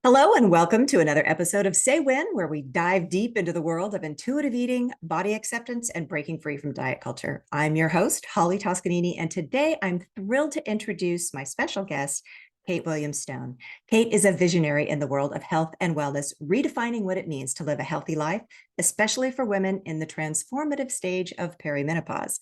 Hello, and welcome to another episode of Say When, where we dive deep into the world of intuitive eating, body acceptance, and breaking free from diet culture. I'm your host, Holly Toscanini, and today I'm thrilled to introduce my special guest, Kate Williams Stone. Kate is a visionary in the world of health and wellness, redefining what it means to live a healthy life, especially for women in the transformative stage of perimenopause.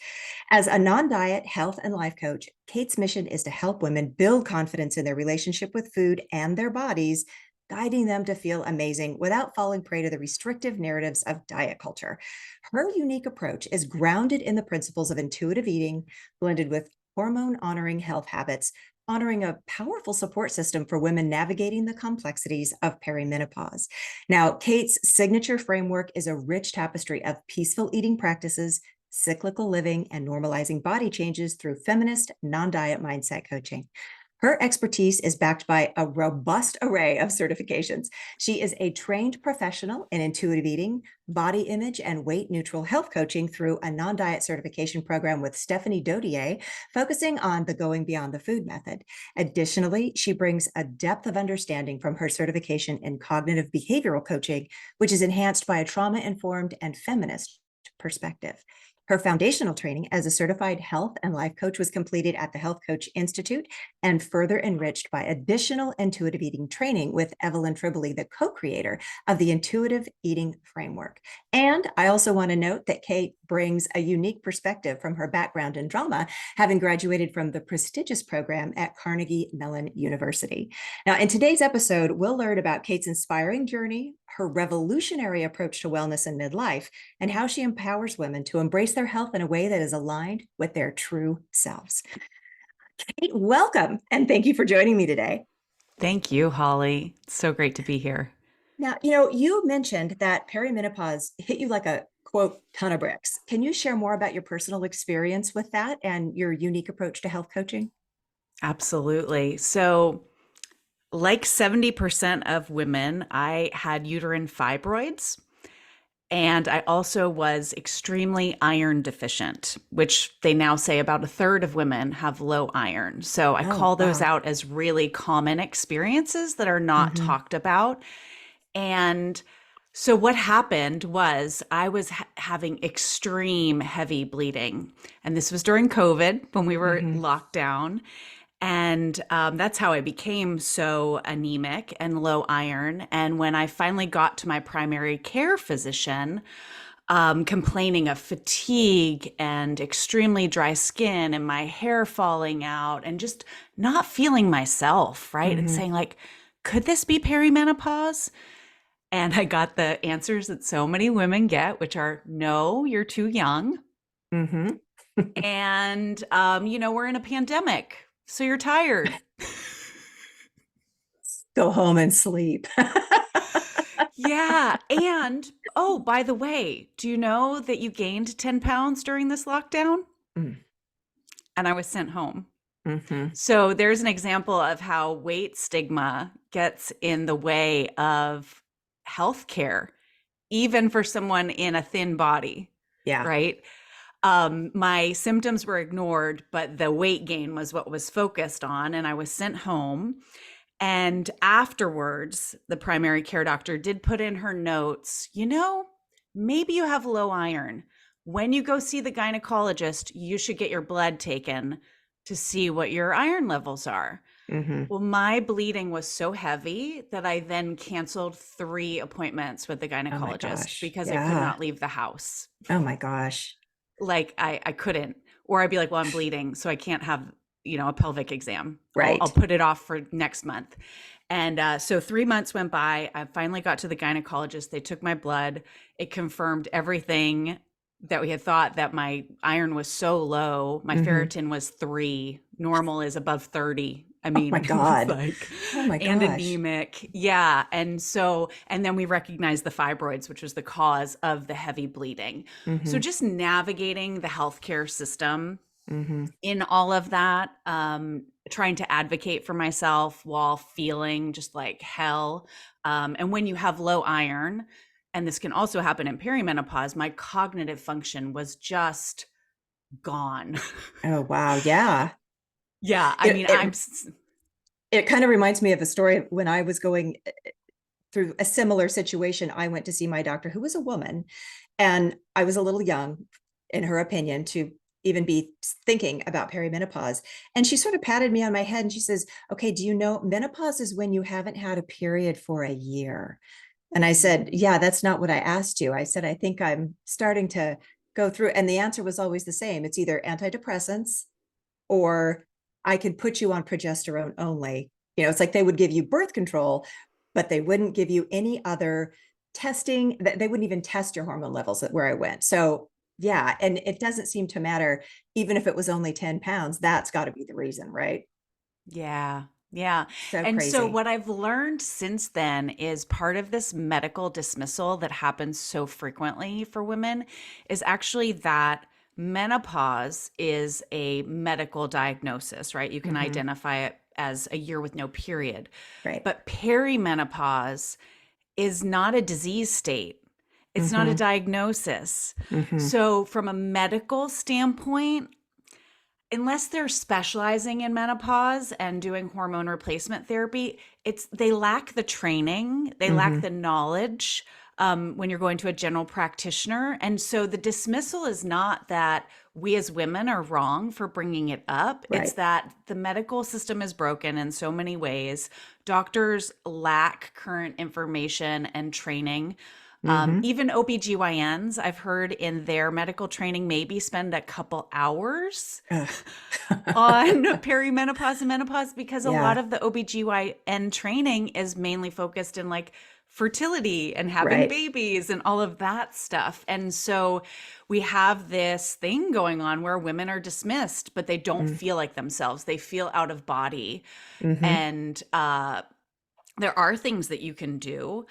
As a non-diet health and life coach, Kate's mission is to help women build confidence in their relationship with food and their bodies, guiding them to feel amazing without falling prey to the restrictive narratives of diet culture. Her unique approach is grounded in the principles of intuitive eating, blended with hormone-honoring health habits, honoring a powerful support system for women navigating the complexities of perimenopause. Now, Kate's signature framework is a rich tapestry of peaceful eating practices, cyclical living, and normalizing body changes through feminist, non-diet mindset coaching. Her expertise is backed by a robust array of certifications. She is a trained professional in intuitive eating, body image, and weight neutral health coaching through a non-diet certification program with Stephanie Dodier, focusing on the going beyond the food method. Additionally, she brings a depth of understanding from her certification in cognitive behavioral coaching, which is enhanced by a trauma-informed and feminist perspective. Her foundational training as a certified health and life coach was completed at the Health Coach Institute and further enriched by additional intuitive eating training with Evelyn Tribole, the co-creator of the intuitive eating framework. And I also want to note that Kate brings a unique perspective from her background in drama, having graduated from the prestigious program at Carnegie Mellon University. Now, in today's episode, we'll learn about Kate's inspiring journey, her revolutionary approach to wellness in midlife, and how she empowers women to embrace their health in a way that is aligned with their true selves. Kate, welcome, and thank you for joining me today. Thank you, Holly. It's so great to be here. Now, you mentioned that perimenopause hit you like a quote ton of bricks. Can you share more about your personal experience with that and your unique approach to health coaching? Absolutely. So, like 70% of women, I had uterine fibroids. And I also was extremely iron deficient, which they now say about a third of women have low iron. So I Oh, call those wow. out as really common experiences that are not Mm-hmm. talked about. And so what happened was I was having extreme heavy bleeding. And this was during COVID when we were Mm-hmm. locked down. And that's how I became so anemic and low iron. And when I finally got to my primary care physician, complaining of fatigue and extremely dry skin and my hair falling out and just not feeling myself, right? And Mm-hmm. saying, like, could this be perimenopause? And I got the answers that so many women get, which are no, you're too young. Mm-hmm. And, we're in a pandemic, so you're tired. Go home and sleep. Yeah. And, oh, by the way, do you know that you gained 10 pounds during this lockdown? And I was sent home. Mm-hmm. So there's an example of how weight stigma gets in the way of healthcare, even for someone in a thin body, Yeah. right? My symptoms were ignored, but the weight gain was what was focused on. And I was sent home. And afterwards, the primary care doctor did put in her notes, maybe you have low iron. When you go see the gynecologist, you should get your blood taken to see what your iron levels are. Mm-hmm. Well, my bleeding was so heavy that I then canceled 3 appointments with the Oh my gynecologist gosh. because I could Yeah. not leave the house. Oh my gosh. Like I couldn't. Or I'd be like, well, I'm bleeding, so I can't have, a pelvic exam. I'll Right. put it off for next month. And so 3 months went by. I finally got to the gynecologist. They took my blood. It confirmed everything that we had thought, that my iron was so low. My Mm-hmm. ferritin was 3. Normal is above 30. I Oh my mean, God. like, Oh my and gosh. anemic. Yeah. And then we recognized the fibroids, which was the cause of the heavy bleeding. So Mm-hmm. just navigating the healthcare system Mm-hmm. in all of that, trying to advocate for myself while feeling just like hell. And when you have low iron, and this can also happen in perimenopause, my cognitive function was just gone. Oh wow. Yeah. Yeah, I It, mean, it it kind of reminds me of a story when I was going through a similar situation. I went to see my doctor, who was a woman, and I was a little young, in her opinion, to even be thinking about perimenopause. And she sort of patted me on my head and she says, "Okay, do you know menopause is when you haven't had a period for a year?" And I said, Mm. "Yeah, that's not what I asked you." I said, "I think I'm starting to go through." And the answer was always the same: it's either antidepressants or I could put you on progesterone only. It's like they would give you birth control, but they wouldn't give you any other testing. They wouldn't even test your hormone levels where I went. So, yeah. And it doesn't seem to matter, even if it was only 10 pounds, that's got to be the reason, right? Yeah. Yeah. So And so crazy. what I've learned since then is part of this medical dismissal that happens so frequently for women is actually that menopause is a medical diagnosis, right? You can Mm-hmm. identify it as a year with no period. Right. But perimenopause is not a disease state. It's not a Mm-hmm. diagnosis. Mm-hmm. So from a medical standpoint, unless they're specializing in menopause and doing hormone replacement therapy, they lack the training, they lack Mm-hmm. the knowledge when you're going to a general practitioner. And so the dismissal is not that we as women are wrong for bringing it up. It's Right. that the medical system is broken in so many ways. Doctors lack current information and training. Mm-hmm. Even OBGYNs, I've heard in their medical training, maybe spend a couple hours on perimenopause and menopause because a lot Yeah. of the OBGYN training is mainly focused in like fertility and having Right. babies and all of that stuff. And so we have this thing going on where women are dismissed, but they don't feel like themselves. They feel out of body. Mm-hmm. And there are things that you can do,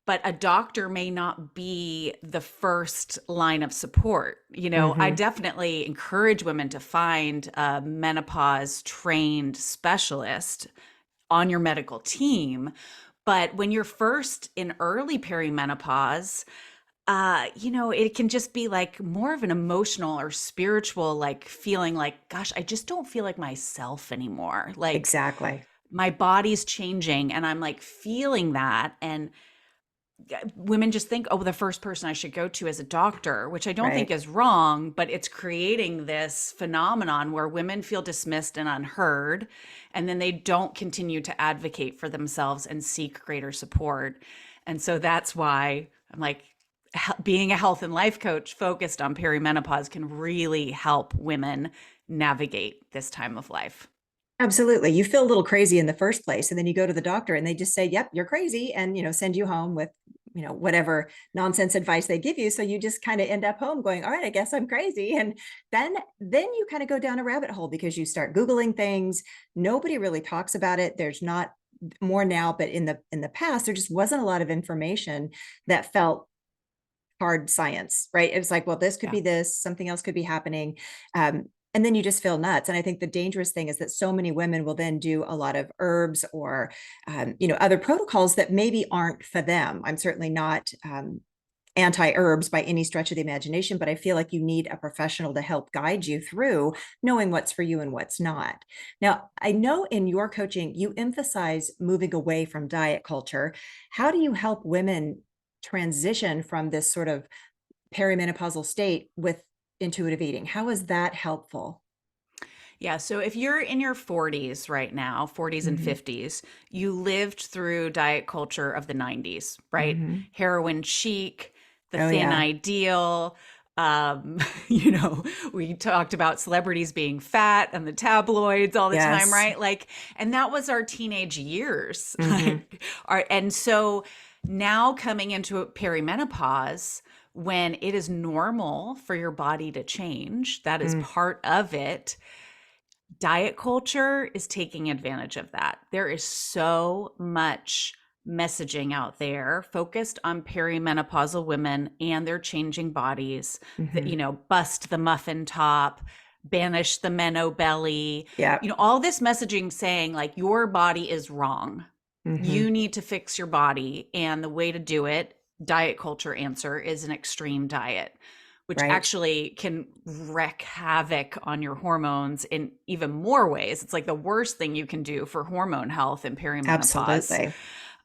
but a doctor may not be the first line of support. I Mm-hmm. definitely encourage women to find a menopause trained specialist on your medical team. But when you're first in early perimenopause, it can just be like more of an emotional or spiritual, like feeling like, gosh, I just don't feel like myself anymore. Like Exactly. my body's changing and I'm like feeling that. And women just think, oh, the first person I should go to is a doctor, which I don't think Right. is wrong, but it's creating this phenomenon where women feel dismissed and unheard, and then they don't continue to advocate for themselves and seek greater support. And so that's why I'm like, being a health and life coach focused on perimenopause can really help women navigate this time of life. Absolutely. You feel a little crazy in the first place, and then you go to the doctor and they just say, "Yep, you're crazy," and send you home with, whatever nonsense advice they give you. So you just kind of end up home going, "All right, I guess I'm crazy." And then you kind of go down a rabbit hole because you start Googling things. Nobody really talks about it. There's not more now, but in the past, there just wasn't a lot of information that felt hard science, right? It was like, well, this could Yeah. be this, something else could be happening. And then you just feel nuts. And I think the dangerous thing is that so many women will then do a lot of herbs or, other protocols that maybe aren't for them. I'm certainly not anti herbs by any stretch of the imagination, but I feel like you need a professional to help guide you through knowing what's for you and what's not. Now, I know in your coaching, you emphasize moving away from diet culture. How do you help women transition from this sort of perimenopausal state with intuitive eating? How is that helpful? Yeah. So if you're in your 40s right now, 40s and Mm-hmm. 50s, you lived through diet culture of the 90s, right? Mm-hmm. Heroin chic, the Oh, thin yeah. ideal. Um, you know, we talked about celebrities being fat and the tabloids all the time, Yes. right? Like, and that was our teenage years. Mm-hmm. And so now coming into perimenopause, when it is normal for your body to change, that is Mm. part of it. Diet culture is taking advantage of that. There is so much messaging out there focused on perimenopausal women and their changing bodies that, Mm-hmm. bust the muffin top, banish the meno belly, Yeah. all this messaging saying like your body is wrong. Mm-hmm. You need to fix your body. And the way to do it, diet culture answer is an extreme diet, which Right. actually can wreak havoc on your hormones in even more ways. It's like the worst thing you can do for hormone health in perimenopause. Absolutely.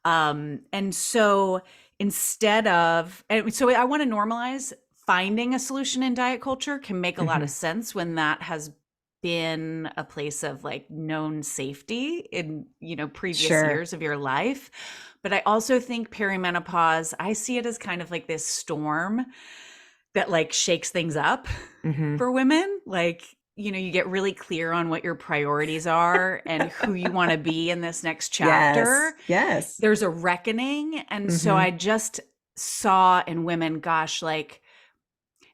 And so instead of, and so I want to normalize finding a solution in diet culture can make a lot of Hmm. sense when that has been a place of like known safety in, previous Sure. years of your life. But I also think perimenopause, I see it as kind of like this storm that like shakes things up Hmm. for women. Like, you get really clear on what your priorities are and who you want to be in this next Yes. chapter. Yes. There's a reckoning. And so I Hmm. just saw in women, gosh, like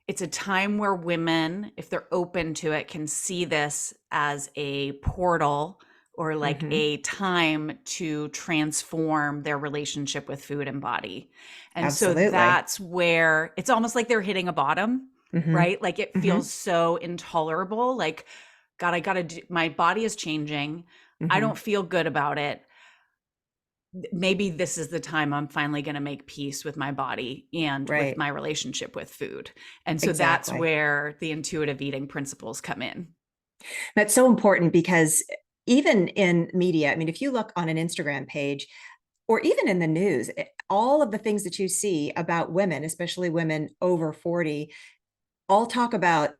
it's a time where women, if they're open to it, can see this as a portal or like Hmm. a time to transform their relationship with food and body. And so Absolutely. that's where it's almost like they're hitting a bottom, Hmm. right? Like it Hmm. feels so intolerable. Like, God, I gotta do, my body is changing. I don't Hmm. feel good about it. Maybe this is the time I'm finally going to make peace with my body and with Right. my relationship with food. And so that's Exactly. where the intuitive eating principles come in. That's so important because even in media, I mean, if you look on an Instagram page or even in the news, all of the things that you see about women, especially women over 40, all talk about,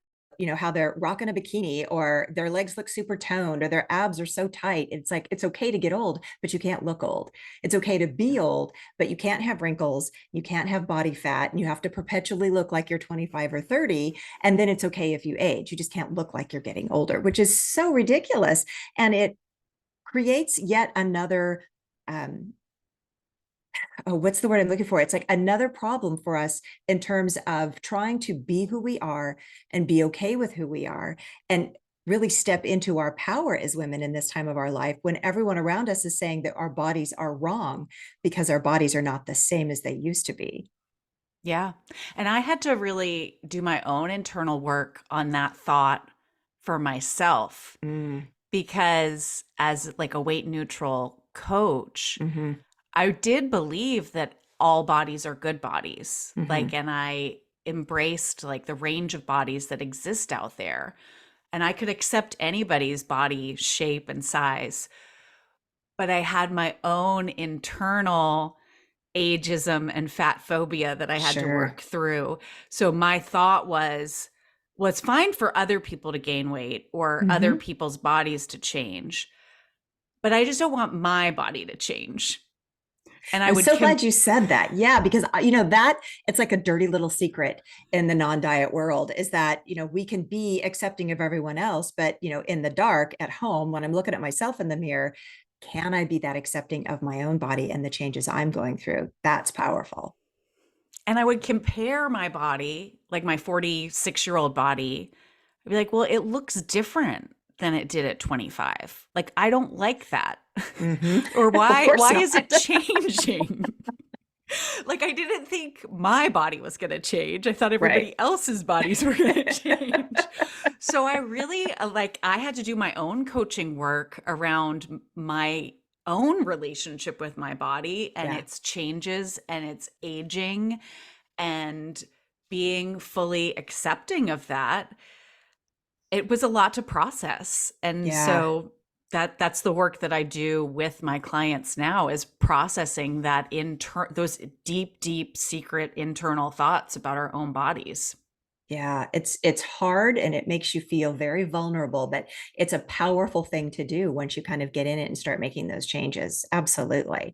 how they're rocking a bikini or their legs look super toned or their abs are so tight. It's like it's okay to get old, but you can't look old. It's okay to be old, but you can't have wrinkles, you can't have body fat, and you have to perpetually look like you're 25 or 30. And then it's okay if you age. You just can't look like you're getting older, which is so ridiculous. And it creates yet another um, oh, what's the word I'm looking for? It's like another problem for us in terms of trying to be who we are and be okay with who we are and really step into our power as women in this time of our life when everyone around us is saying that our bodies are wrong because our bodies are not the same as they used to be. Yeah. And I had to really do my own internal work on that thought for myself Mm, because as like a weight neutral coach, hmm. I did believe that all bodies are good bodies. Like, Hmm. and I embraced like the range of bodies that exist out there. And I could accept anybody's body shape and size. But I had my own internal ageism and fat phobia that I had to Sure. work through. So my thought was, well, it's fine for other people to gain weight or other Hmm. people's bodies to change, but I just don't want my body to change. And I I'm would so glad you said that. Yeah, because that it's like a dirty little secret in the non-diet world is that, we can be accepting of everyone else, but in the dark at home when I'm looking at myself in the mirror, can I be that accepting of my own body and the changes I'm going through? That's powerful. and I would compare my body, like my 46-year-old body. I'd be like, well, it looks different than it did at 25. Like I don't like that. Hmm. Or Of course why not. is it changing? Like I didn't think my body was going to change. I thought Right. everybody else's bodies were going to change. So I really like I had to do my own coaching work around my own relationship with my body and Yeah. its changes and its aging and being fully accepting of that. It was a lot to process. And Yeah. so that's the work that I do with my clients now is processing those deep secret internal thoughts about our own bodies. Yeah, it's hard and it makes you feel very vulnerable, but it's a powerful thing to do once you kind of get in it and start making those changes. Absolutely.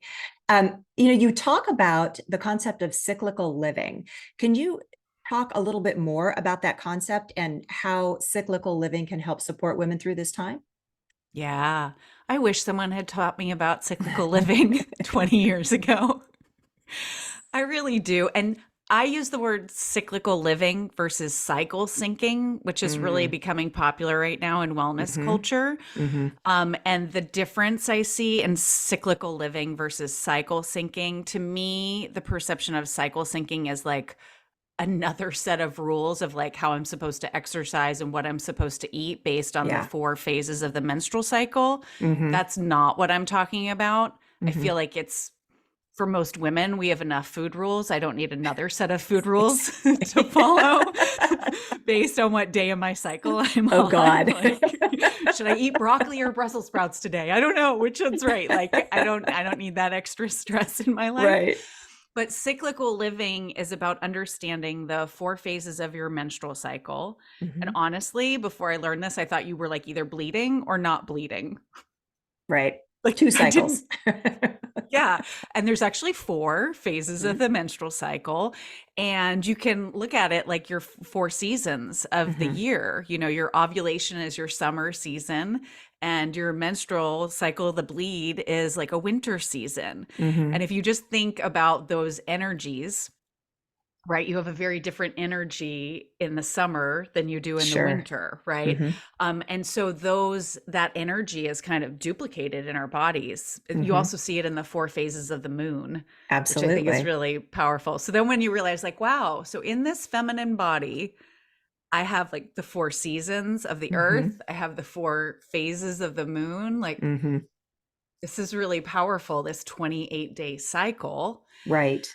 You talk about the concept of cyclical living. Can you talk a little bit more about that concept and how cyclical living can help support women through this time? Yeah. I wish someone had taught me about cyclical living 20 years ago. I really do. And I use the word cyclical living versus cycle syncing, which is really Mm, becoming popular right now in wellness hmm. culture. Hmm. And the difference I see in cyclical living versus cycle syncing, to me, the perception of cycle syncing is like another set of rules of like how I'm supposed to exercise and what I'm supposed to eat based on the Yeah. 4 phases of the menstrual cycle. Hmm. That's not what I'm talking about. I feel Hmm. like it's for most women, we have enough food rules. I don't need another set of food rules to Exactly. follow. based on what day of my cycle I'm Oh on. God. Like, should I eat broccoli or Brussels sprouts today? I don't know which one's right. Like, I don't need that extra stress in my life. Right. But cyclical living is about understanding the four phases of your menstrual cycle. And Mhm. honestly, before I learned this, I thought you were like either bleeding or not bleeding. Right. Like, Two I didn't. cycles. Yeah. And there's actually four phases of Mhm. the menstrual cycle. And you can look at it like your four seasons of the Mhm. year. You know, your ovulation is your summer season, and your menstrual cycle, the bleed, is like a winter season. And Mhm. if you just think about those energies, right, you have a very different energy in the summer than you do in the Sure. winter, right? Mhm. And so that energy is kind of duplicated in our bodies. You Mhm. also see it in the four phases of the moon, which I think is Absolutely. really powerful. So then when you realize, like, wow, so in this feminine body, I have like the four seasons of the earth, Mhm. I have the four phases of the moon. Like, Mhm. this is really powerful, this 28-day cycle. Right.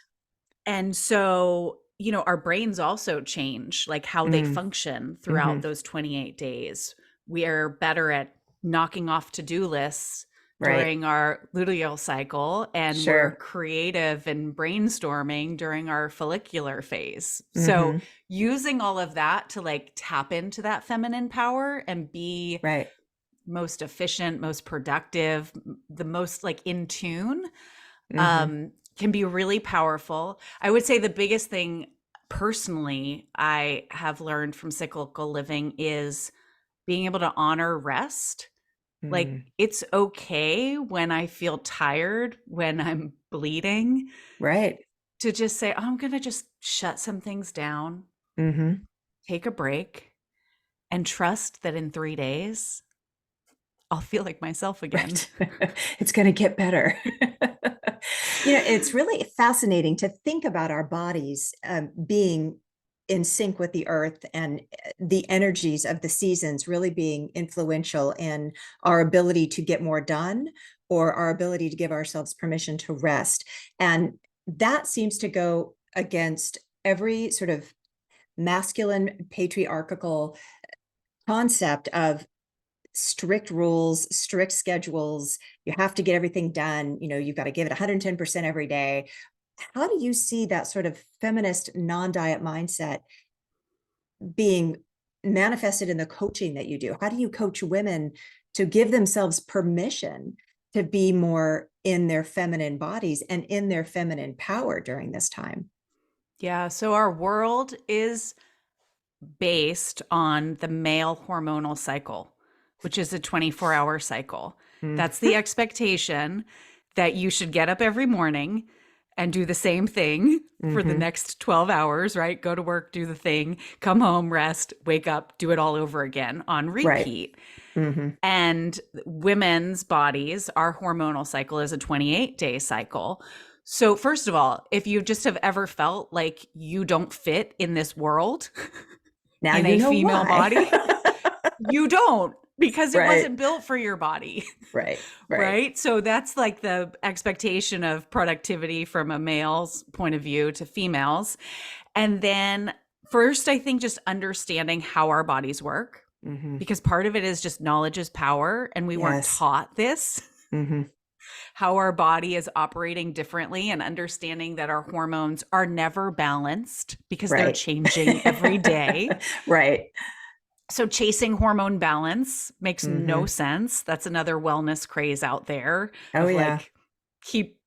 And so, our brains also change, like how they Mm. function throughout Mhm. those 28 days. We are better at knocking off to-do lists Right. during our luteal cycle, and we're Sure. creative and brainstorming during our follicular phase. So, Mhm. using all of that to like tap into that feminine power and be Right. most efficient, most productive, the most like in tune, Mhm. can be really powerful. I would say the biggest thing personally I have learned from cyclical living is being able to honor rest. Like, Mm. it's okay when I feel tired, when I'm bleeding, Right. to just say, oh, I'm going to just shut some things down, Mhm. take a break, and trust that in 3 days, I'll feel like myself again. Right. It's gonna get better. It's really fascinating to think about our bodies, being in sync with the earth and, the energies of the seasons really being influential in our ability to get more done or our ability to give ourselves permission to rest. And that seems to go against every sort of masculine patriarchal concept of strict rules, strict schedules. You have to get everything done. You've got to give it 110% every day. How do you see that sort of feminist non-diet mindset being manifested in the coaching that you do? How do you coach women to give themselves permission to be more in their feminine bodies and in their feminine power during this time? Yeah. So our world is based on the male hormonal cycle, which is a 24-hour cycle. Mm. That's the expectation, that you should get up every morning and do the same thing for the Hmm. next 12 hours, right? Go to work, do the thing, come home, rest, wake up, do it all over again on Right. repeat. Hmm. And women's bodies, our hormonal cycle is a 28-day cycle. So, first of all, if you just have ever felt like you don't fit in this world, Now in you a know female why. body, you don't, because it Right. wasn't built for your body. Right. Right. Right? So that's like the expectation of productivity from a male's point of view to females. And then first, I think just understanding how our bodies work, Hmm. because part of it is just knowledge is power. And we weren't Yes. taught this, Hmm. how our body is operating differently, and understanding that our hormones are never balanced because they're Right. changing every day. Right. So chasing hormone balance makes no Hmm. sense. That's another wellness craze out there Oh, of yeah. like, keep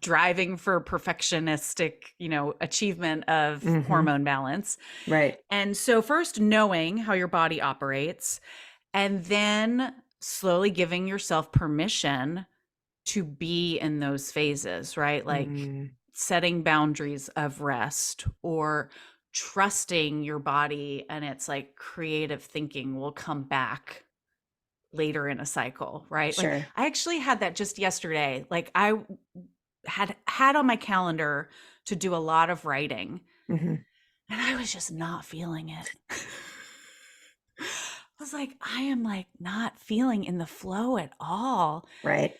driving for perfectionistic, achievement of Hmm. hormone balance. Right. And so first knowing how your body operates, and then slowly giving yourself permission to be in those phases, right? Like Mm. setting boundaries of rest, or trusting your body, and it's like creative thinking will come back later in a cycle, right? Like, Sure. I actually had that just yesterday. Like, I had on my calendar to do a lot of writing, Hmm. and I was just not feeling it. I was like, I am like not feeling in the flow at all. Right.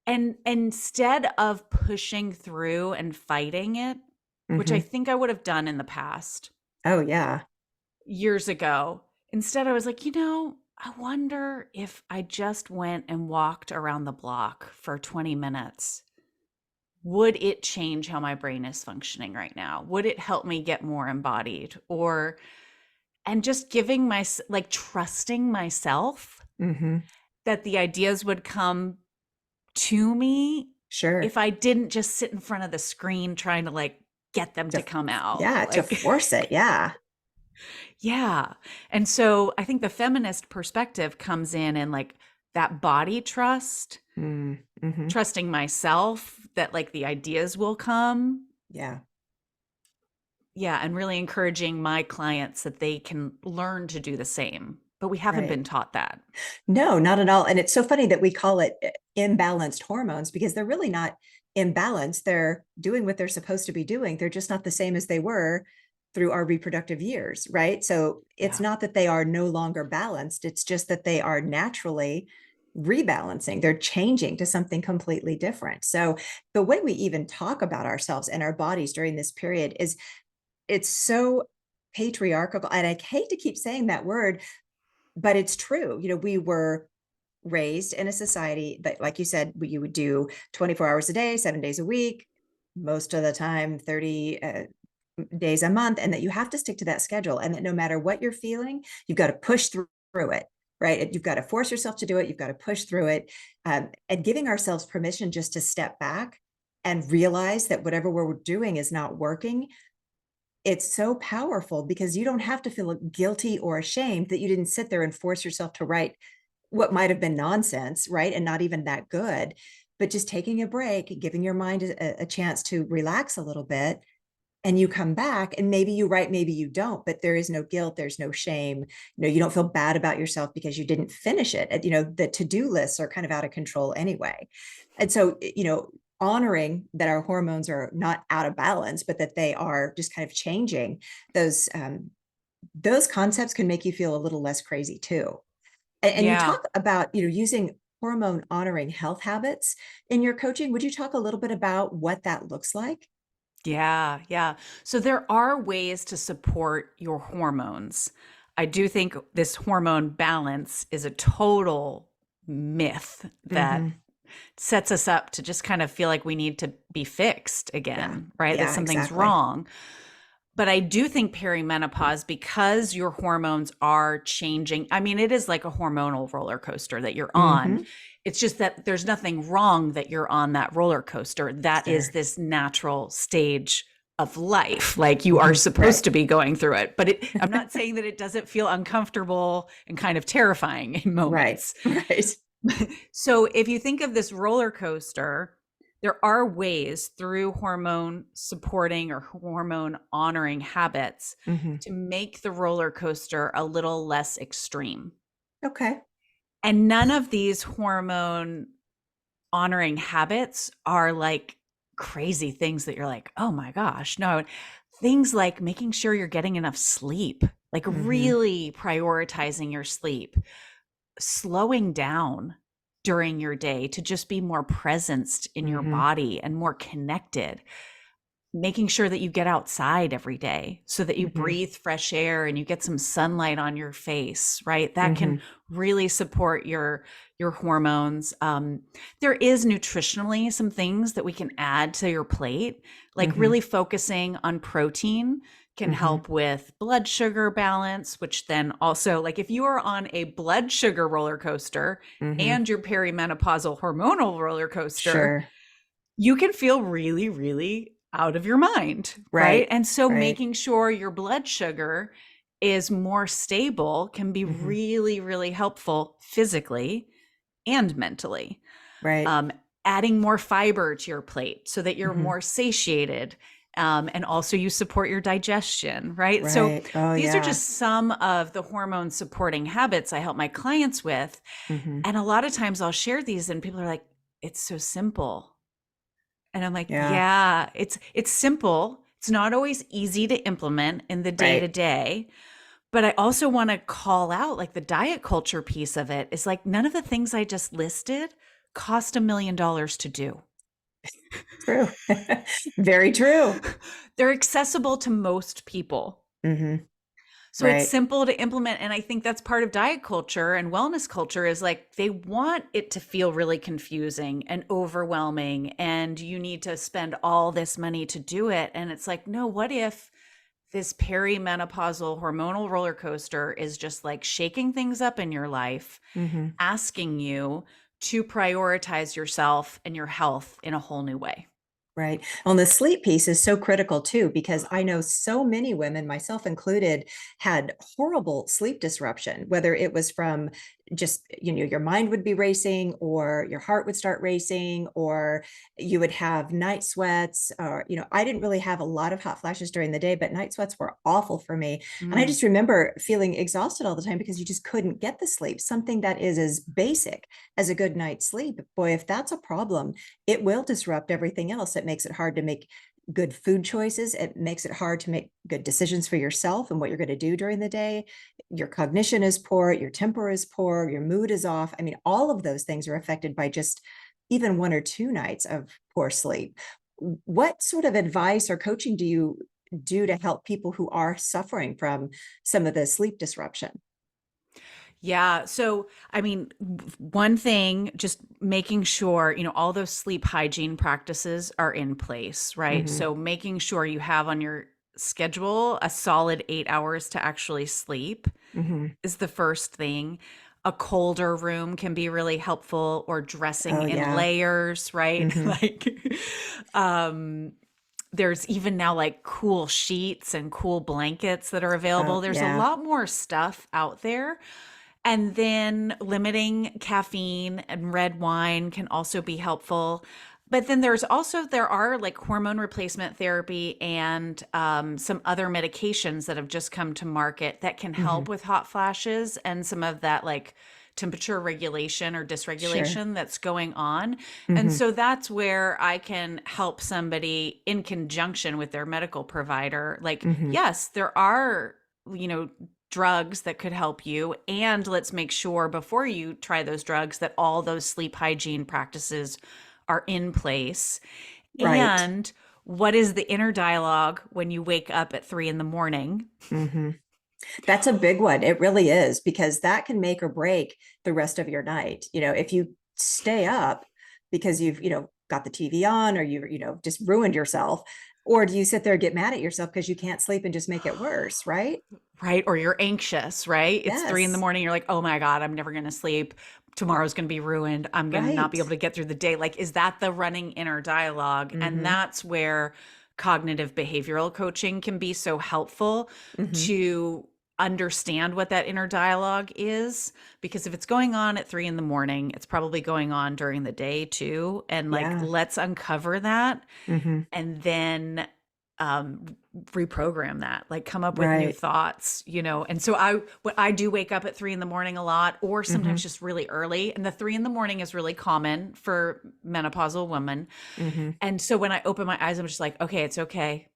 And instead of pushing through and fighting it, which I Hmm. think I would have done in the past, Oh, yeah. years ago. Instead, I was like, I wonder if I just went and walked around the block for 20 minutes, would it change how my brain is functioning right now? Would it help me get more embodied? And just like trusting myself Hmm. that the ideas would come to me Sure. if I didn't just sit in front of the screen trying to like get them to To, come out. yeah, to Like, force it. Yeah. yeah. And so I think the feminist perspective comes in and like that body trust, Mm-hmm. trusting myself that like the ideas will come. Yeah. Yeah. And really encouraging my clients that they can learn to do the same. But we haven't Right. been taught that. No, not at all. And it's so funny that we call it imbalanced hormones because they're really not imbalanced. They're doing what they're supposed to be doing. They're just not the same as they were through our reproductive years, right? So it's Yeah. not that they are no longer balanced. It's just that they are naturally rebalancing. They're changing to something completely different. So the way we even talk about ourselves and our bodies during this period is it's so patriarchal. And I hate to keep saying that word, but it's true. We were raised in a society that, like you said, you would do 24 hours a day, 7 days a week, most of the time, 30 days a month, and that you have to stick to that schedule. And that no matter what you're feeling, you've got to push through it, right? You've got to force yourself to do it. You've got to push through it. And giving ourselves permission just to step back and realize that whatever we're doing is not working, it's so powerful because you don't have to feel guilty or ashamed that you didn't sit there and force yourself to write what might have been nonsense, right? And not even that good, but just taking a break, giving your mind a chance to relax a little bit. And you come back and maybe you write, maybe you don't, but there is no guilt. There's no shame. You don't feel bad about yourself because you didn't finish it. The to-do lists are kind of out of control anyway. And so, honoring that our hormones are not out of balance, but that they are just kind of changing, those concepts can make you feel a little less crazy too. And you Yeah. talk about, using hormone honoring health habits in your coaching. Would you talk a little bit about what that looks like? Yeah, yeah. So there are ways to support your hormones. I do think this hormone balance is a total myth that Mm-hmm. sets us up to just kind of feel like we need to be fixed Yeah. again, right? That Yeah, something's exactly. wrong. But I do think perimenopause, because your hormones are changing, I mean, it is like a hormonal roller coaster that you're on. Mm-hmm. It's just that there's nothing wrong that you're on that roller coaster. That is Sure. this natural stage of life. Like you are Right. supposed to be going through it. But I'm not saying that it doesn't feel uncomfortable and kind of terrifying in Right. moments. Right. So if you think of this roller coaster, there are ways through hormone supporting or hormone honoring habits Mm-hmm. to make the roller coaster a little less extreme. Okay. And none of these hormone honoring habits are like crazy things that you're like, oh my gosh, no. Things like making sure you're getting enough sleep, like Mm-hmm. really prioritizing your sleep, slowing down during your day to just be more present in your Mm-hmm. body and more connected, making sure that you get outside every day so that you Mm-hmm. breathe fresh air and you get some sunlight on your face, right? That Mm-hmm. can really support your hormones. There is nutritionally some things that we can add to your plate, like Mm-hmm. really focusing on protein can Mm-hmm. help with blood sugar balance, which then also, like if you are on a blood sugar roller coaster Mm-hmm. and your perimenopausal hormonal roller coaster, Sure. you can feel really, really out of your mind, right? Right. And so Right. making sure your blood sugar is more stable can be Mm-hmm. really, really helpful physically and mentally. Right. Um, Adding more fiber to your plate so that you're Mm-hmm. more satiated. And also you support your digestion, right? So Right. Oh, these are yeah. just some of the hormone supporting habits I help my clients with. Mm-hmm. And a lot of times I'll share these and people are like, it's so simple. And I'm like, Yeah. yeah, it's simple. It's not always easy to implement in the day to Right. day. But I also want to call out like the diet culture piece of it is like none of the things I just listed cost $1 million to do. True. Very true. They're accessible to most people. Mm-hmm. So it's Right. simple to implement. And I think that's part of diet culture and wellness culture is like they want it to feel really confusing and overwhelming. And you need to spend all this money to do it. And it's like, no, what if this perimenopausal hormonal roller coaster is just like shaking things up in your life, Hmm. asking you to prioritize yourself and your health in a whole new way? Right. On the sleep piece is so critical too, because I know so many women, myself included, had horrible sleep disruption, whether it was from just, your mind would be racing or your heart would start racing, or you would have night sweats. Or, I didn't really have a lot of hot flashes during the day, but night sweats were awful for me. And I Mm. just remember feeling exhausted all the time because you just couldn't get the sleep, something that is as basic as a good night's sleep. Boy, if that's a problem, it will disrupt everything else. It makes it hard to make good food choices. It makes it hard to make good decisions for yourself and what you're going to do during the day. Your cognition is poor, your temper is poor, your mood is off. I mean, all of those things are affected by just even 1 or 2 nights of poor sleep. What sort of advice or coaching do you do to help people who are suffering from some of the sleep disruption? Yeah. So, I mean, one thing, just making sure, all those sleep hygiene practices are in place, right? Mm-hmm. So, making sure you have on your schedule a solid 8 hours to actually sleep Mm-hmm. is the first thing. A colder room can be really helpful, or dressing Oh, in yeah. layers, right? Mm-hmm. Like, um, there's even now like cool sheets and cool blankets that are available. Oh, There's a yeah. lot more stuff out there. And then limiting caffeine and red wine can also be helpful. But then there are like hormone replacement therapy and some other medications that have just come to market that can Mm-hmm. help with hot flashes and some of that like temperature regulation or Sure. dysregulation that's going on. And Mm-hmm. so that's where I can help somebody in conjunction with their medical provider. Like, Mm-hmm. yes, there are, you know, drugs that could help you. And let's make sure before you try those drugs that all those sleep hygiene practices are in place. Right. And what is the inner dialogue when you wake up at 3 in the morning? Mm-hmm. That's a big one. It really is, because that can make or break the rest of your night. If you stay up because you've, got the TV on, or just ruined yourself, or do you sit there and get mad at yourself because you can't sleep and just make it worse, right? Right? Or you're anxious, right? It's 3 in the morning. Yes. You're like, oh my God, I'm never going to sleep. Tomorrow's going to be ruined. I'm going to not be Right. able to get through the day. Like, is that the running inner dialogue? And Mm-hmm. that's where cognitive behavioral coaching can be so helpful Mm-hmm. to understand what that inner dialogue is. Because if it's going on at 3 in the morning, it's probably going on during the day too. And like, Yeah. let's uncover that Mm-hmm. and then um reprogram that, like come up with new Right. thoughts, and so I do wake up at 3 in the morning a lot, or Mm-hmm. sometimes just really early, and the 3 in the morning is really common for menopausal women. Mm-hmm. And so when I open my eyes, I'm just like, okay, it's okay,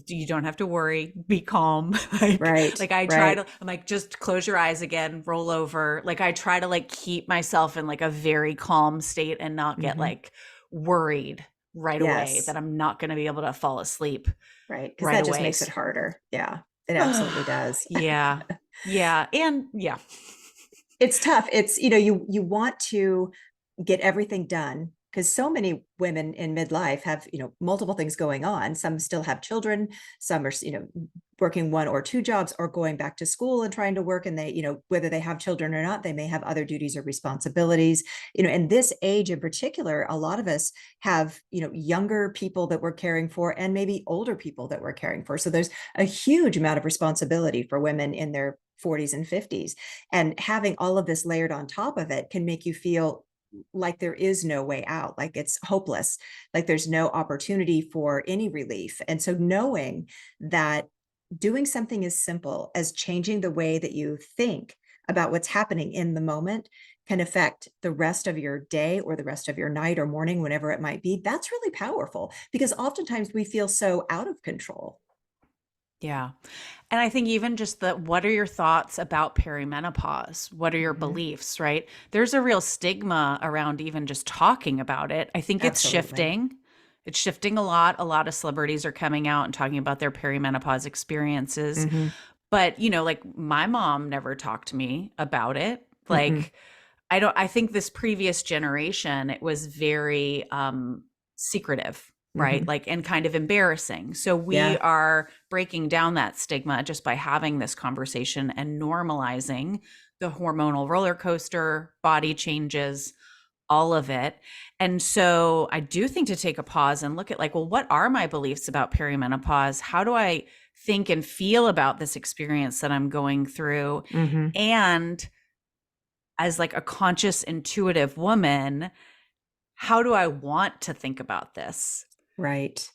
you don't have to worry, be calm. like Right. like I try Right. to, I'm like, just close your eyes again, roll over. Like I try to like keep myself in like a very calm state and not get Mm-hmm. like worried right away Yes. that I'm not going to be able to fall asleep Right. Because right that just away. makes it harder. Yeah. It absolutely does. Yeah. Yeah. And yeah. It's tough. It's, you want to get everything done, because so many women in midlife have, multiple things going on. Some still have children, some are, working 1 or 2 jobs, or going back to school and trying to work, and they, whether they have children or not, they may have other duties or responsibilities. In this age in particular, a lot of us have, younger people that we're caring for, and maybe older people that we're caring for. So there's a huge amount of responsibility for women in their 40s and 50s, and having all of this layered on top of it can make you feel like there is no way out, like it's hopeless, like there's no opportunity for any relief. And so knowing that doing something as simple as changing the way that you think about what's happening in the moment can affect the rest of your day or the rest of your night or morning, whenever it might be, that's really powerful, because oftentimes we feel so out of control. Yeah. And I think even just what are your thoughts about perimenopause? What are your Mm-hmm. beliefs, right? There's a real stigma around even just talking about it. I think it's Absolutely. shifting. It's shifting a lot. A lot of celebrities are coming out and talking about their perimenopause experiences. Mm-hmm. But, like my mom never talked to me about it. Hmm. Like, I think this previous generation, it was very secretive, right? Hmm. Like, and kind of embarrassing. So we Yeah. are breaking down that stigma just by having this conversation and normalizing the hormonal roller coaster, body changes, all of it. And so I do think to take a pause and look at, like, well, what are my beliefs about perimenopause? How do I think and feel about this experience that I'm going through? Hmm. And as like a conscious, intuitive woman, how do I want to think about this? Right.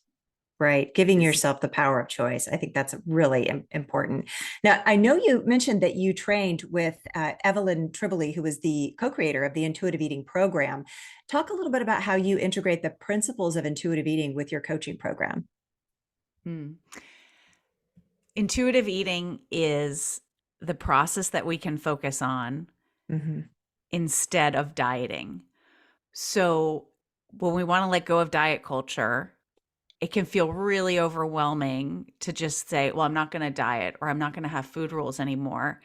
Right. Giving Is yourself the power of choice. I think that's really important. Now, I know you mentioned that you trained with Evelyn Tribole, who was the co-creator of the intuitive eating program. Talk a little bit about how you integrate the principles of intuitive eating with your coaching program. hmm. Intuitive eating is the process that we can focus on Hmm. instead of dieting. So when we want to let go of diet culture, it can feel really overwhelming to just say, well, I'm not going to diet or I'm not going to have food rules anymore.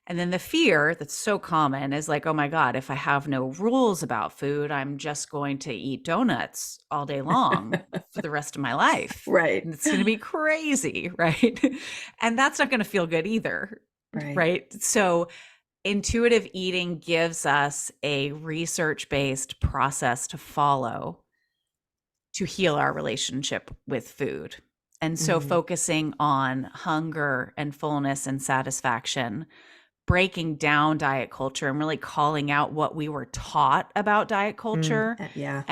And then the fear that's so common is like, oh my God, if I have no rules about food, I'm just going to eat donuts all day long for the rest of my life. Right. And it's going to be crazy, right? And that's not going to feel good either, Right. right? So, intuitive eating gives us a research based process to follow to heal our relationship with food. And so, Mm, focusing on hunger and fullness and satisfaction, breaking down diet culture and really calling out what we were taught about diet culture yeah.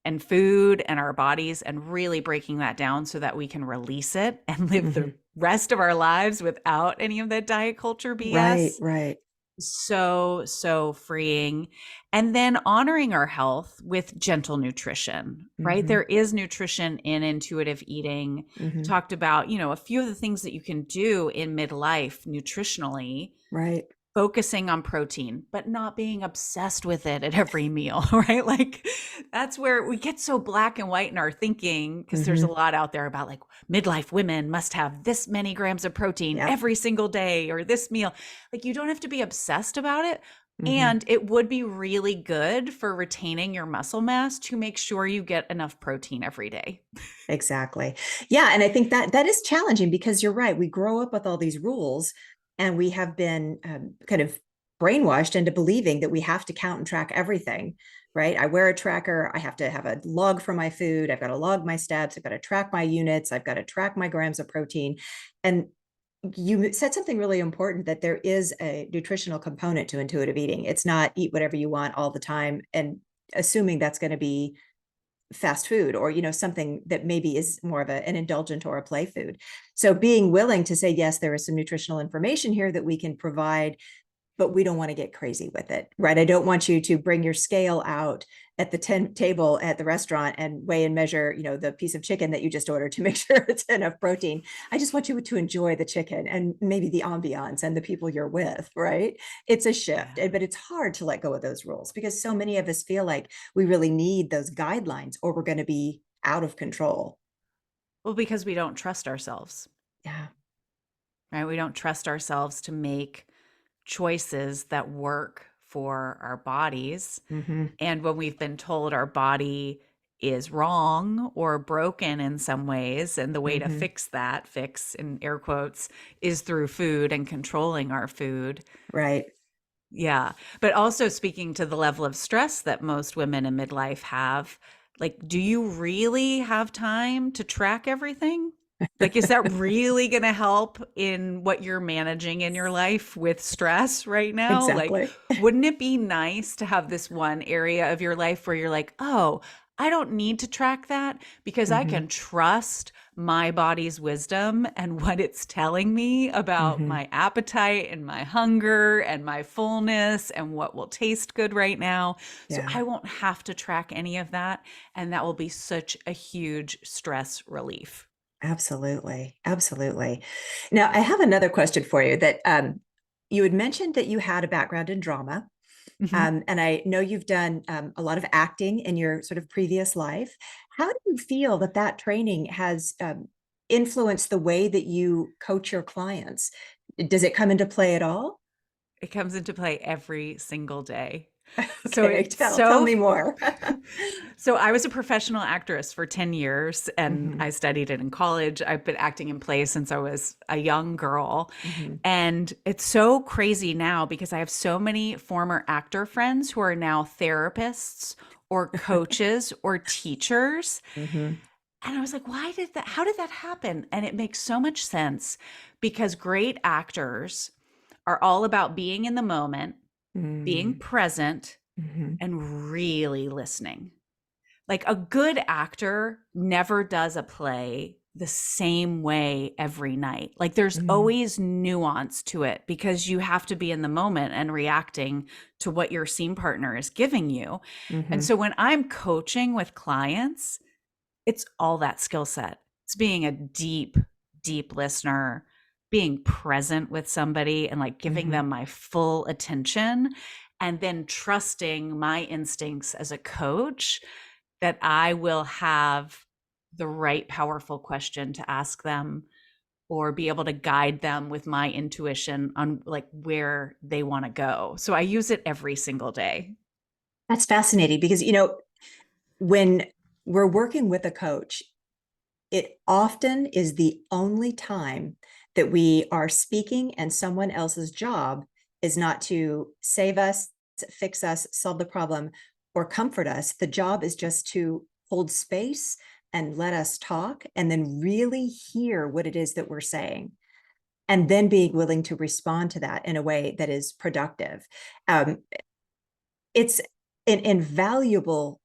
and food and our bodies, and really breaking that down so that we can release it and live the Hmm. rest of our lives without any of that diet culture Right. BS. Right. So freeing. And then honoring our health with gentle nutrition, right? Hmm. There is nutrition in intuitive eating. Hmm. Talked about, a few of the things that you can do in midlife nutritionally, Right. focusing on protein, but not being obsessed with it at every meal, right? Like, that's where we get so black and white in our thinking, because there's a Hmm. lot out there about like midlife women must have this many grams of protein Yep. every single day or this meal. Like, you don't have to be obsessed about it. Hmm. And it would be really good for retaining your muscle mass to make sure you get enough protein every day. Exactly. Yeah, and I think that that is challenging because you're right. We grow up with all these rules, and we have been kind of brainwashed into believing that we have to count and track everything. Right? I wear a tracker. I have to have a log for my food. I've got to log my steps. I've got to track my units. I've got to track my grams of protein. And you said something really important, that there is a nutritional component to intuitive eating. It's not eat whatever you want all the time and assuming that's going to be fast food, or something that maybe is more of an indulgent or a play food. So being willing to say, yes, there is some nutritional information here that we can provide, but we don't want to get crazy with it, right? I don't want you to bring your scale out at the table at the restaurant and weigh and measure, the piece of chicken that you just ordered to make sure it's enough protein. I just want you to enjoy the chicken and maybe the ambiance and the people you're with, right? It's a shift, Yeah. but it's hard to let go of those rules because so many of us feel like we really need those guidelines or we're going to be out of control. Well, because we don't trust ourselves, Yeah. right? We don't trust ourselves to make choices that work for our bodies. Hmm. And when we've been told our body is wrong or broken in some ways, and the way to Hmm. fix that, fix in air quotes, is through food and controlling our food. Right. Yeah. But also speaking to the level of stress that most women in midlife have, like, do you really have time to track everything? Like, is that really going to help in what you're managing in your life with stress right now? Like, Exactly. wouldn't it be nice to have this one area of your life where you're like, oh, I don't need to track that because I Hmm. can trust my body's wisdom and what it's telling me about Hmm. my appetite and my hunger and my fullness and what will taste good right now. So Yeah. I won't have to track any of that. And that will be such a huge stress relief. Absolutely. Absolutely. Now, I have another question for you that you had mentioned that you had a background in drama. Mhm. And I know you've done a lot of acting in your sort of previous life. How do you feel that that training has influenced the way that you coach your clients? Does it come into play at all? It comes into play every single day. So Okay, it's tell so me more. so I was a professional actress for 10 years and Hmm. I studied it in college. I've been acting in plays since I was a young girl. Hmm. And it's so crazy now because I have so many former actor friends who are now therapists or coaches or teachers. Hmm. And I was like, how did that happen? And it makes so much sense because great actors are all about being in the moment, being Hmm. present, Hmm. and really listening. Like a good actor never does a play the same way every night. Like there's Hmm. always nuance to it because you have to be in the moment and reacting to what your scene partner is giving you. And Hmm. so when I'm coaching with clients, it's all that skill set. It's being a deep, deep listener, being present with somebody and like giving Hmm. them my full attention, and then trusting my instincts as a coach that I will have the right powerful question to ask them or be able to guide them with my intuition on like where they want to go. So I use it every single day. That's fascinating because, when we're working with a coach, it often is the only time that we are speaking, and someone else's job is not to save us, fix us, solve the problem, or comfort us. The job is just to hold space and let us talk and then really hear what it is that we're saying. And then being willing to respond to that in a way that is productive. It's an invaluable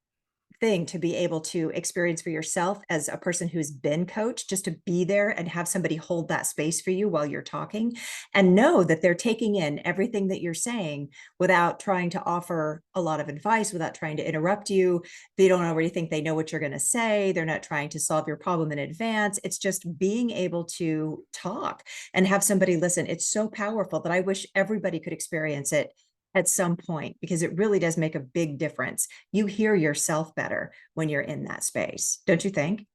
thing to be able to experience for yourself as a person who's been coached, just to be there and have somebody hold that space for you while you're talking and know that they're taking in everything that you're saying without trying to offer a lot of advice, without trying to interrupt you. They don't already think they know what you're going to say. They're not trying to solve your problem in advance. It's just being able to talk and have somebody listen. It's so powerful that I wish everybody could experience it at some point, because it really does make a big difference. You hear yourself better when you're in that space, don't you think?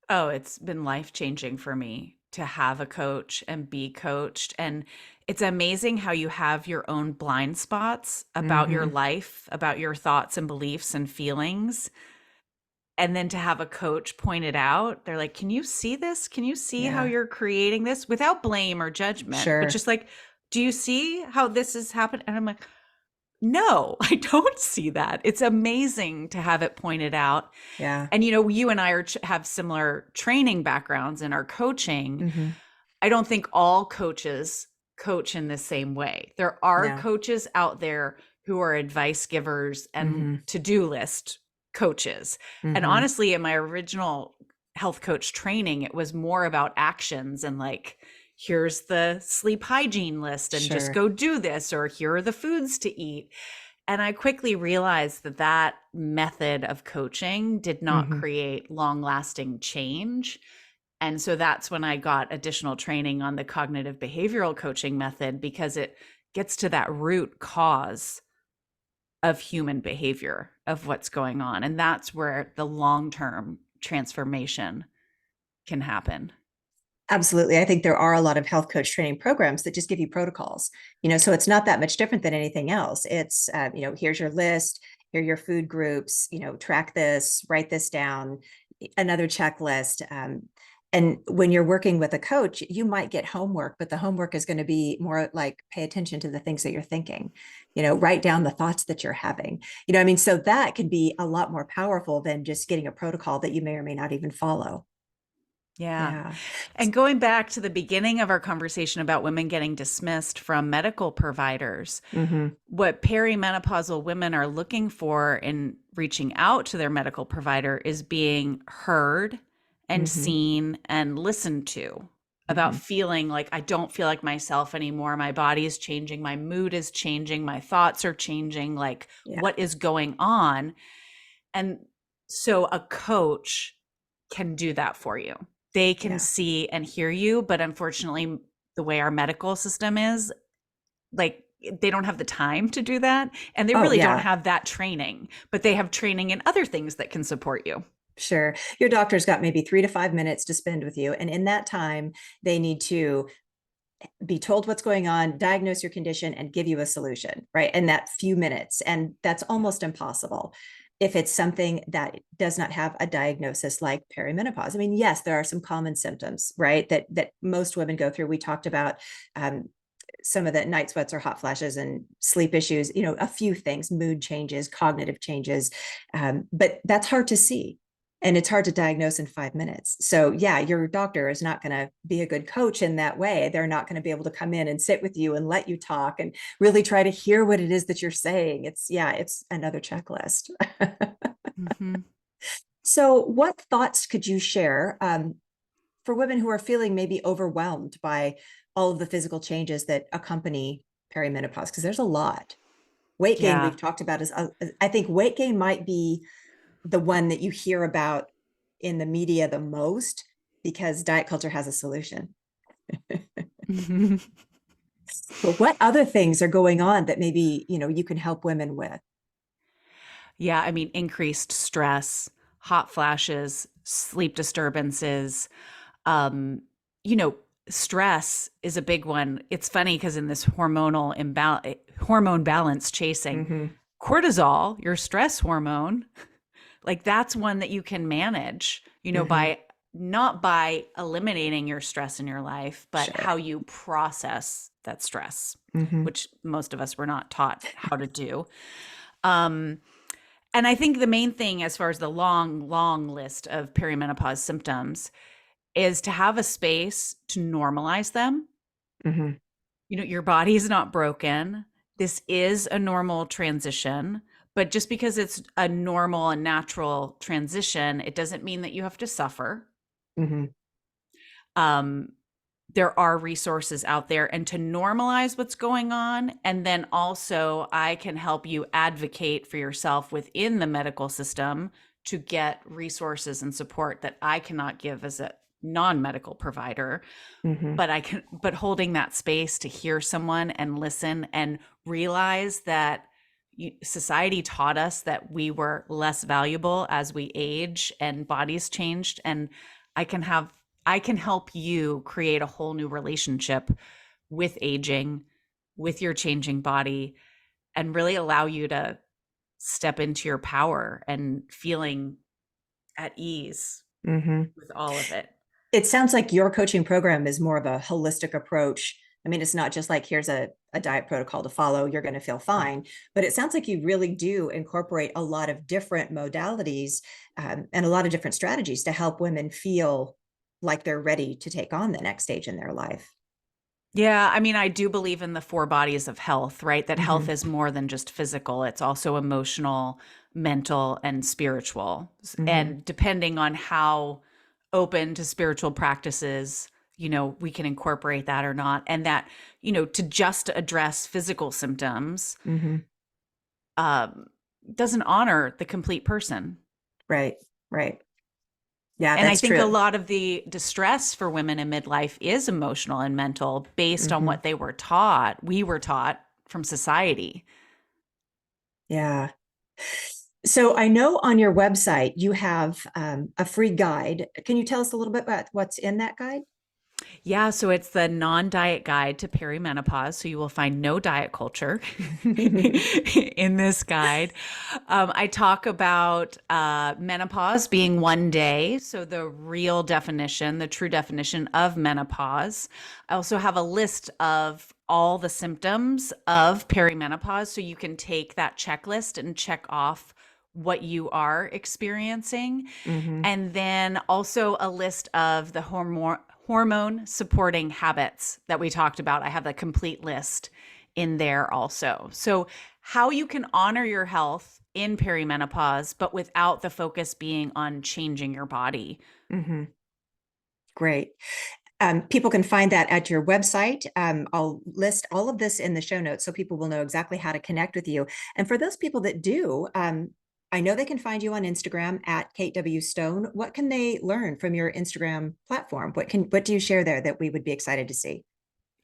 Oh, it's been life changing for me to have a coach and be coached. And it's amazing how you have your own blind spots about your Mm-hmm. life, about your thoughts and beliefs and feelings. And then to have a coach point it out, they're like, can you see this? Can you see how Yeah, you're creating this without blame or judgment? But sure. just like, do you see how this has happened? And I'm like, no, I don't see that. It's amazing to have it pointed out. Yeah. And you and I have similar training backgrounds in our coaching. Mm-hmm. I don't think all coaches coach in the same way. There are No. coaches out there who are advice givers and Mm-hmm. to-do list coaches. And Mm-hmm. honestly, in my original health coach training, it was more about actions and like, here's the sleep hygiene list and just Sure. go do this, or here are the foods to eat. And I quickly realized that that method of coaching did not Mm-hmm. create long lasting change. And so that's when I got additional training on the cognitive behavioral coaching method because it gets to that root cause of human behavior, of what's going on. And that's where the long term transformation can happen. Absolutely. I think there are a lot of health coach training programs that just give you protocols, so it's not that much different than anything else. It's, here's your list, here are your food groups, track this, write this down, another checklist. And when you're working with a coach, you might get homework, but the homework is going to be more like pay attention to the things that you're thinking, write down the thoughts that you're having, I mean, so that can be a lot more powerful than just getting a protocol that you may or may not even follow. Yeah. Yeah. And going back to the beginning of our conversation about women getting dismissed from medical providers, Mm-hmm. what perimenopausal women are looking for in reaching out to their medical provider is being heard and Mm-hmm. seen and listened to, about Mm-hmm. feeling like I don't feel like myself anymore. My body is changing. My mood is changing. My thoughts are changing. Like, Yeah. what is going on? And so a coach can do that for you. They can Yeah. see and hear you. But unfortunately, the way our medical system is, like, they don't have the time to do that, and they Oh, really don't yeah. have that training, but they have training in other things that can support you. Sure. Your doctor's got maybe 3 to 5 minutes to spend with you. And in that time, they need to be told what's going on, diagnose your condition, and give you a solution, right? In that few minutes. And that's Yeah. almost impossible if it's something that does not have a diagnosis like perimenopause. I mean, yes, there are some common symptoms, right? That most women go through. We talked about some of the night sweats or hot flashes and sleep issues, a few things, mood changes, cognitive changes. But that's hard to see. And it's hard to diagnose in 5 minutes. So, yeah, your doctor is not going to be a good coach in that way. They're not going to be able to come in and sit with you and let you talk and really try to hear what it is that you're saying. It's another checklist. Mm-hmm. So, what thoughts could you share for women who are feeling maybe overwhelmed by all of the physical changes that accompany perimenopause? Because there's a lot. Weight gain, Yeah. we've talked about, I think weight gain might be the one that you hear about in the media the most because diet culture has a solution. But what other things are going on that maybe, you can help women with? Yeah, I mean, increased stress, hot flashes, sleep disturbances. Um, you know, stress is a big one. It's funny because in this hormone balance chasing, Mm-hmm. cortisol, your stress hormone, like that's one that you can manage, Mm-hmm. by not by eliminating your stress in your life, but Sure. how you process that stress, Mm-hmm. which most of us were not taught how to do. Um, and I think the main thing, as far as the long, long list of perimenopause symptoms, is to have a space to normalize them. Mm-hmm. Your body is not broken. This is a normal transition, but just because it's a normal and natural transition, it doesn't mean that you have to suffer. Mm-hmm. Um, there are resources out there, and to normalize what's going on. And then also, I can help you advocate for yourself within the medical system to get resources and support that I cannot give as a non-medical provider. Mm-hmm. But holding that space to hear someone and listen and realize that society taught us that we were less valuable as we age and bodies changed. And I can have, I can help you create a whole new relationship with aging, with your changing body, and really allow you to step into your power and feeling at ease Mm-hmm. with all of it. It sounds like your coaching program is more of a holistic approach. I mean, it's not just like here's a diet protocol to follow, you're going to feel fine, but it sounds like you really do incorporate a lot of different modalities and a lot of different strategies to help women feel like they're ready to take on the next stage in their life. Yeah, I mean, I do believe in the four bodies of health, right? That health Mm-hmm. is more than just physical, it's also emotional, mental, and spiritual. Mm-hmm. And depending on how open to spiritual practices, we can incorporate that or not. And that, to just address physical symptoms Mm-hmm. um, doesn't honor the complete person. Right. Right. Yeah, And I that's think a true. lot of the distress for women in midlife is emotional and mental based on Mm-hmm. what they were taught. We were taught from society. Yeah. So I know on your website you have a free guide. Can you tell us a little bit about what's in that guide? Yeah, so it's the non-diet guide to perimenopause. So you will find no diet culture in this guide. I talk about menopause being one day. So the real definition, the true definition of menopause. I also have a list of all the symptoms of perimenopause. So you can take that checklist and check off what you are experiencing. Mm-hmm. And then also a list of the hormone supporting habits that we talked about. I have the complete list in there also. So, how you can honor your health in perimenopause, but without the focus being on changing your body. Mm-hmm. Great. People can find that at your website. I'll list all of this in the show notes so people will know exactly how to connect with you. And for those people that do, I know they can find you on Instagram at Kate W. Stone. What can they learn from your Instagram platform? What do you share there that we would be excited to see?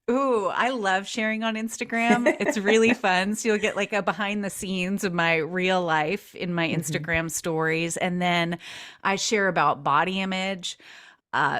Ooh, I love sharing on Instagram. It's really fun. So you'll get like a behind the scenes of my real life in my Mm-hmm. Instagram stories. And then I share about body image.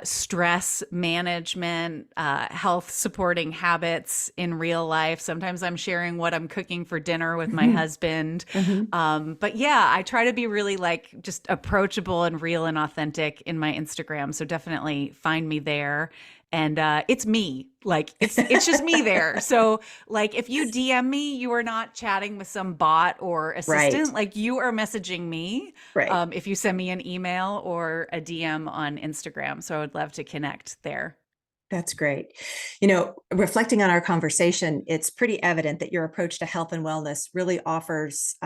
stress management, health supporting habits in real life. Sometimes I'm sharing what I'm cooking for dinner with my Mhm. husband. Mhm. But yeah, I try to be really like just approachable and real and authentic in my Instagram. So definitely find me there. And it's me. Like it's just me there. So like if you DM me, you are not chatting with some bot or Right, assistant. Like you are messaging me right. if you send me an email or a DM on Instagram. So I would love to connect there. That's great. Reflecting on our conversation, it's pretty evident that your approach to health and wellness really offers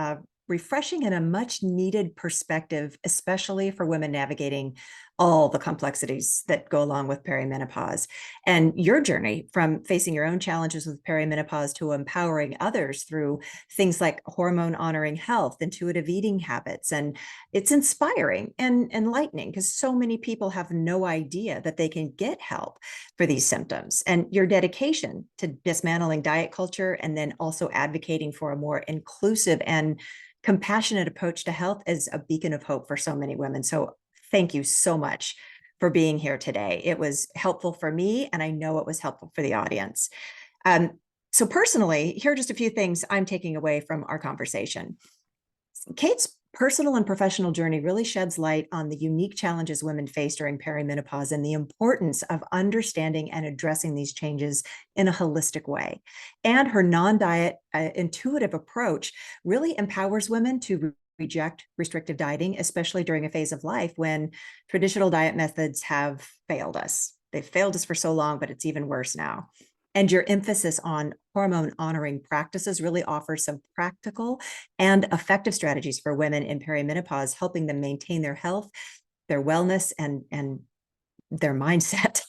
refreshing and a much needed perspective, especially for women navigating all the complexities that go along with perimenopause. And your journey from facing your own challenges with perimenopause to empowering others through things like hormone honoring health, intuitive eating habits, and it's inspiring and enlightening because so many people have no idea that they can get help for these symptoms. And your dedication to dismantling diet culture and then also advocating for a more inclusive and compassionate approach to health is a beacon of hope for so many women. So thank you so much for being here today. It was helpful for me, and I know it was helpful for the audience. Um, so personally, here are just a few things I'm taking away from our conversation. Kate's personal and professional journey really sheds light on the unique challenges women face during perimenopause and the importance of understanding and addressing these changes in a holistic way. And her non-diet, intuitive approach really empowers women to reject restrictive dieting, especially during a phase of life when traditional diet methods have failed us. They've failed us for so long, but it's even worse now. And your emphasis on hormone honoring practices really offers some practical and effective strategies for women in perimenopause, helping them maintain their health, their wellness, and their mindset.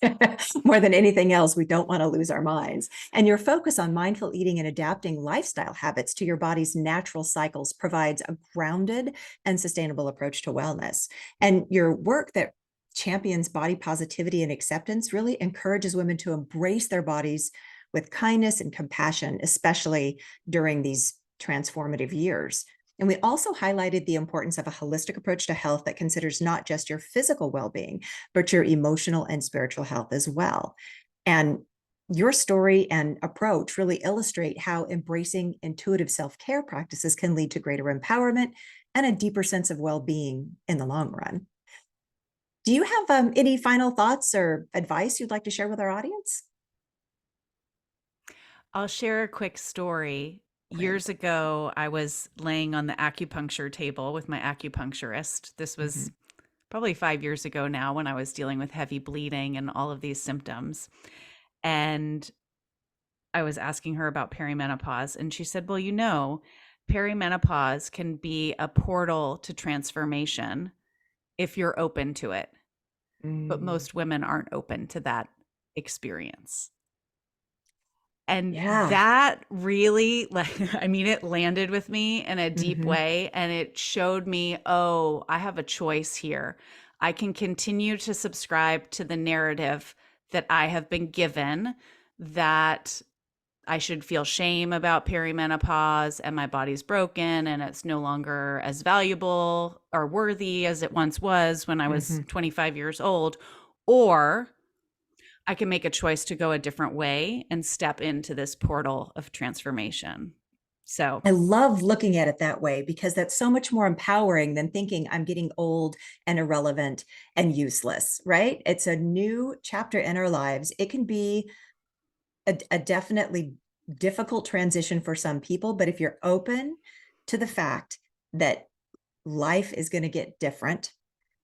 More than anything else, we don't want to lose our minds. And your focus on mindful eating and adapting lifestyle habits to your body's natural cycles provides a grounded and sustainable approach to wellness. And your work that champions body positivity and acceptance really encourages women to embrace their bodies with kindness and compassion, especially during these transformative years. And we also highlighted the importance of a holistic approach to health that considers not just your physical well-being, but your emotional and spiritual health as well. And your story and approach really illustrate how embracing intuitive self-care practices can lead to greater empowerment and a deeper sense of well-being in the long run. Do you have any final thoughts or advice you'd like to share with our audience? I'll share a quick story. Great. Years ago, I was laying on the acupuncture table with my acupuncturist. This was Mhm. probably 5 years ago now when I was dealing with heavy bleeding and all of these symptoms. And I was asking her about perimenopause, and she said, well, perimenopause can be a portal to transformation if you're open to it. But Mm, most women aren't open to that experience. And yeah. that really, like, I mean, it landed with me in a deep Hmm. way. And it showed me, oh, I have a choice here. I can continue to subscribe to the narrative that I have been given, that I should feel shame about perimenopause and my body's broken and it's no longer as valuable or worthy as it once was when I was Hmm. 25 years old. Or I can make a choice to go a different way and step into this portal of transformation. So, I love looking at it that way because that's so much more empowering than thinking I'm getting old and irrelevant and useless, right? It's a new chapter in our lives. It can be a definitely difficult transition for some people, but if you're open to the fact that life is going to get different,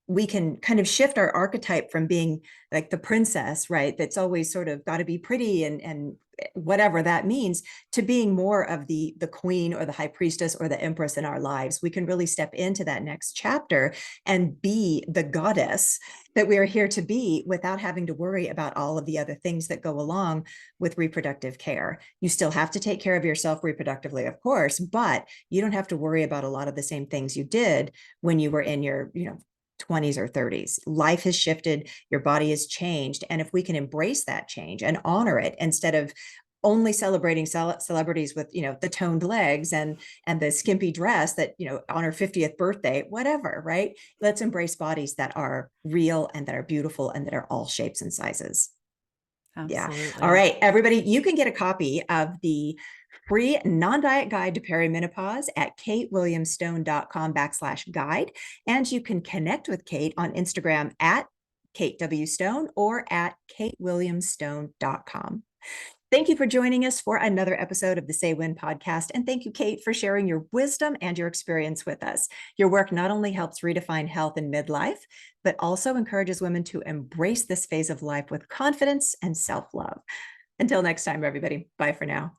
we can kind of shift our archetype from being like the princess, right? That's always sort of got to be pretty and whatever that means, to being more of the queen or the high priestess or the empress in our lives. We can really step into that next chapter and be the goddess that we are here to be without having to worry about all of the other things that go along with reproductive care. You still have to take care of yourself reproductively, of course, but you don't have to worry about a lot of the same things you did when you were in your, 20s or 30s. Life has shifted, your body has changed. And if we can embrace that change and honor it instead of only celebrating celebrities with, the toned legs and the skimpy dress that, on her 50th birthday, whatever, right? Let's embrace bodies that are real and that are beautiful and that are all shapes and sizes. Yeah. All Absolutely. right, everybody, you can get a copy of the free non-diet guide to perimenopause at katewilliamstone.com/guide. And you can connect with Kate on Instagram at Kate W. Stone or at katewilliamstone.com. Thank you for joining us for another episode of the Say When podcast. And thank you, Kate, for sharing your wisdom and your experience with us. Your work not only helps redefine health in midlife, but also encourages women to embrace this phase of life with confidence and self-love. Until next time, everybody, bye for now.